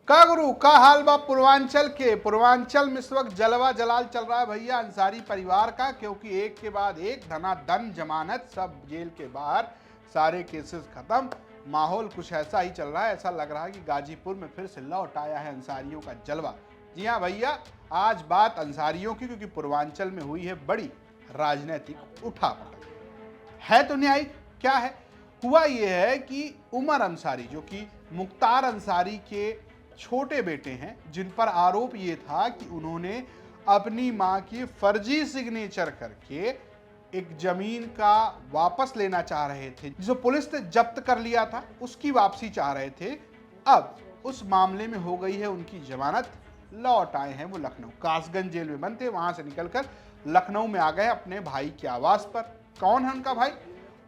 का गुरु का हाल बा पूर्वांचल में इस वक्त जलवा जलाल चल रहा है भैया अंसारी परिवार का, क्योंकि एक के बाद एक धनाधन जमानत सब जेल के बाहर, सारे केसेस खत्म। माहौल कुछ ऐसा ही चल रहा है, ऐसा लग रहा है कि गाजीपुर में फिर से लौट आया है अंसारियों का जलवा। जी हाँ भैया, आज बात अंसारियों की, क्योंकि पूर्वांचल में हुई है बड़ी राजनीतिक उठापटक। है तो न्यायिक, क्या है? हुआ यह है कि उमर अंसारी, जो कि मुख्तार अंसारी के छोटे बेटे हैं, जिन पर आरोप ये था कि उन्होंने अपनी मां की फर्जी सिग्नेचर करके एक जमीन का वापस लेना चाह रहे थे, जिसे पुलिस ने जब्त कर लिया था, उसकी वापसी चाह रहे थे। अब उस मामले में हो गई है उनकी जमानत, लौट आए हैं वो लखनऊ। कासगंज जेल में बंद थे, वहां से निकलकर लखनऊ में आ गए अपने भाई के आवास पर। कौन है उनका भाई?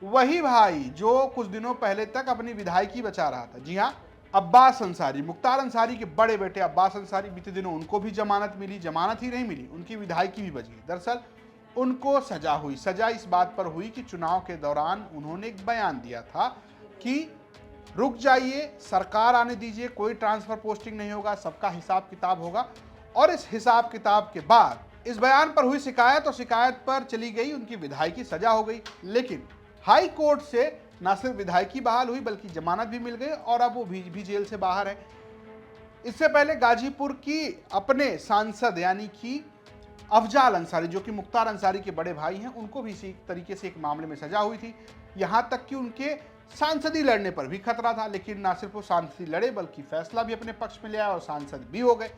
वही भाई जो कुछ दिनों पहले तक अपनी विधायकी बचा रहा था। जी हाँ, अब्बास अंसारी, मुख्तार अंसारी के बड़े बेटे अब्बास अंसारी। बीते दिनों उनको भी जमानत मिली, जमानत ही नहीं मिली, उनकी विधायकी भी बच गई। दरअसल उनको सजा हुई। सजा इस बात पर हुई कि चुनाव के दौरान उन्होंने एक बयान दिया था कि रुक जाइए, सरकार आने दीजिए, कोई ट्रांसफर पोस्टिंग नहीं होगा, सबका हिसाब किताब होगा। और इस हिसाब किताब के बाद इस बयान पर हुई शिकायत, और शिकायत पर चली गई उनकी विधायकी, सजा हो गई। लेकिन हाई कोर्ट से न सिर्फ विधायकी बहाल हुई बल्कि जमानत भी मिल गई, और अब वो भी जेल से बाहर है। इससे पहले गाजीपुर की अपने सांसद यानी कि अफजाल अंसारी, जो कि मुख्तार अंसारी के बड़े भाई हैं, उनको भी इसी तरीके से एक मामले में सजा हुई थी। यहां तक कि उनके सांसदी लड़ने पर भी खतरा था, लेकिन ना सिर्फ वो सांसदी लड़े बल्कि फैसला भी अपने पक्ष में ले आए और सांसद भी हो गए।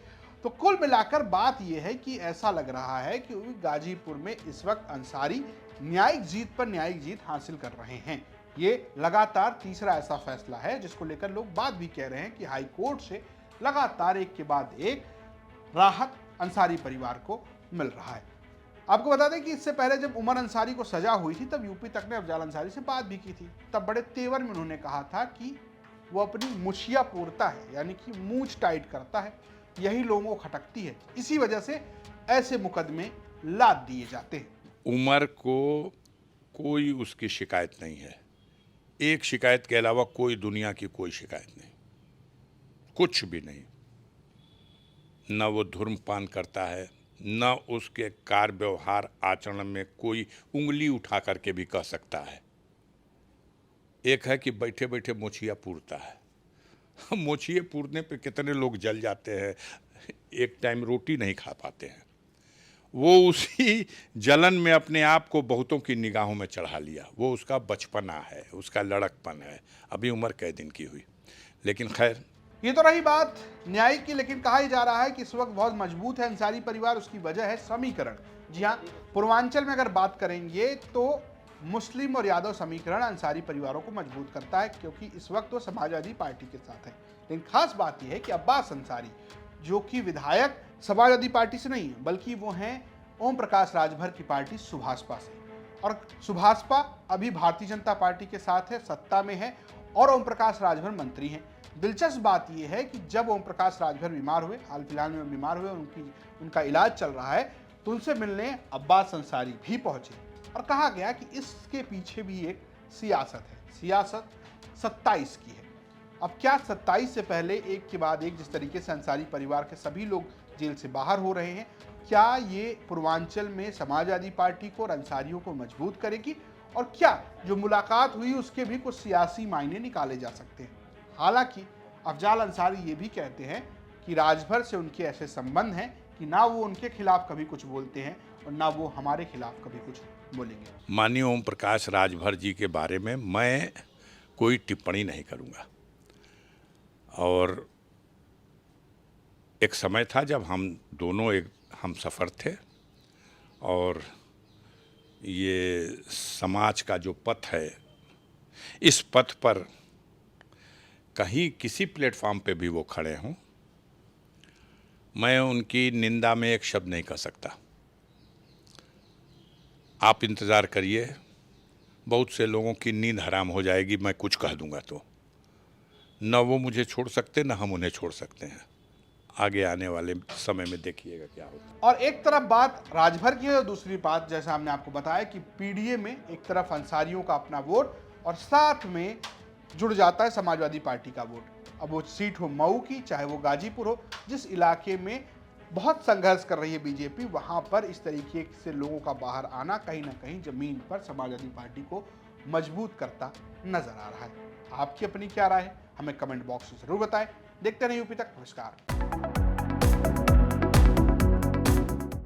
तो कुल मिलाकर बात यह है कि ऐसा लग रहा है कि गाजीपुर में इस वक्त अंसारी न्यायिक जीत पर न्यायिक जीत हासिल कर रहे हैं। ये लगातार तीसरा ऐसा फैसला है जिसको लेकर लोग बात भी कह रहे हैं कि हाई कोर्ट से लगातार एक के बाद एक राहत अंसारी परिवार को मिल रहा है। आपको बता दें कि इससे पहले जब उमर अंसारी को सजा हुई थी, तब यूपी तक ने अफजाल अंसारी से बात भी की थी। तब बड़े तेवर में उन्होंने कहा था कि वो अपनी मुछिया पूरता है, यानी कि मूंछ टाइट करता है, यही लोगों को खटकती है, इसी वजह से ऐसे मुकदमे लाद दिए जाते हैं। उमर को कोई उसकी शिकायत नहीं है, एक शिकायत के अलावा कोई दुनिया की कोई शिकायत नहीं, कुछ भी नहीं। न वो धूम्रपान करता है, न उसके कार्य व्यवहार आचरण में कोई उंगली उठा करके भी कह सकता है। एक है कि बैठे बैठे मोचिया पूरता है। मोचिए पूरने पे कितने लोग जल जाते हैं, एक टाइम रोटी नहीं खा पाते हैं। वो उसी जलन में अपने आप को बहुतों की निगाहों में चढ़ा लिया। वो उसका बचपना है, उसका लड़कपन है। अभी उम्र कै दिन की हुई, लेकिन खैर ये तो रही बात न्यायिक की। लेकिन कहा ही जा रहा है कि इस वक्त बहुत मजबूत है अंसारी परिवार, उसकी वजह है समीकरण। जी हाँ, पूर्वांचल में अगर बात करेंगे तो मुस्लिम और यादव समीकरण अंसारी परिवारों को मजबूत करता है, क्योंकि इस वक्त वो समाजवादी पार्टी के साथ है। लेकिन खास बात यह है कि अब्बास अंसारी, जो कि विधायक समाजवादी पार्टी से नहीं है बल्कि वो हैं ओम प्रकाश राजभर की पार्टी सुभाषपा से, और सुभाषपा अभी भारतीय जनता पार्टी के साथ है, सत्ता में है, और ओम प्रकाश राजभर मंत्री हैं। दिलचस्प बात यह है कि जब ओम प्रकाश राजभर बीमार हुए, हाल फिलहाल में बीमार हुए, उनका इलाज चल रहा है, तो उनसे मिलने अब्बास अंसारी भी पहुंचे, और कहा गया कि इसके पीछे भी एक सियासत है। सियासत 27 की है। अब क्या 27 से पहले एक के बाद एक जिस तरीके से अंसारी परिवार के सभी लोग जेल से बाहर हो रहे हैं, क्या ये पूर्वांचल में समाजवादी पार्टी को और अंसारियों को मजबूत करेगी? और क्या जो मुलाकात हुई उसके भी कुछ सियासी मायने निकाले जा सकते हैं? हालांकि अफजाल अंसारी ये भी कहते हैं कि राजभर से उनके ऐसे संबंध हैं कि ना वो उनके खिलाफ कभी कुछ बोलते हैं और ना वो हमारे खिलाफ कभी कुछ बोलेंगे। माननीय ओम प्रकाश राजभर जी के बारे में मैं कोई टिप्पणी नहीं करूंगा। और एक समय था जब हम दोनों एक हम सफ़र थे, और ये समाज का जो पथ है, इस पथ पर कहीं किसी प्लेटफॉर्म पे भी वो खड़े हों, मैं उनकी निंदा में एक शब्द नहीं कह सकता। आप इंतज़ार करिए, बहुत से लोगों की नींद हराम हो जाएगी मैं कुछ कह दूंगा तो। न वो मुझे छोड़ सकते, न हम उन्हें छोड़ सकते हैं। आगे आने वाले समय में देखिएगा क्या होता है। और एक तरफ बात राजभर की है और दूसरी बात, जैसा हमने आपको बताया कि पीडीए में एक तरफ अंसारियों का अपना वोट और साथ में जुड़ जाता है समाजवादी पार्टी का वोट। अब वो सीट हो मऊ की, चाहे वो गाजीपुर हो, जिस इलाके में बहुत संघर्ष कर रही है बीजेपी, वहां पर इस तरीके से लोगों का बाहर आना कहीं ना कहीं जमीन पर समाजवादी पार्टी को मजबूत करता नजर आ रहा है। आपकी अपनी क्या राय है, हमें कमेंट बॉक्स में जरूर बताएं। देखते रहिए यूपी तक। नमस्कार।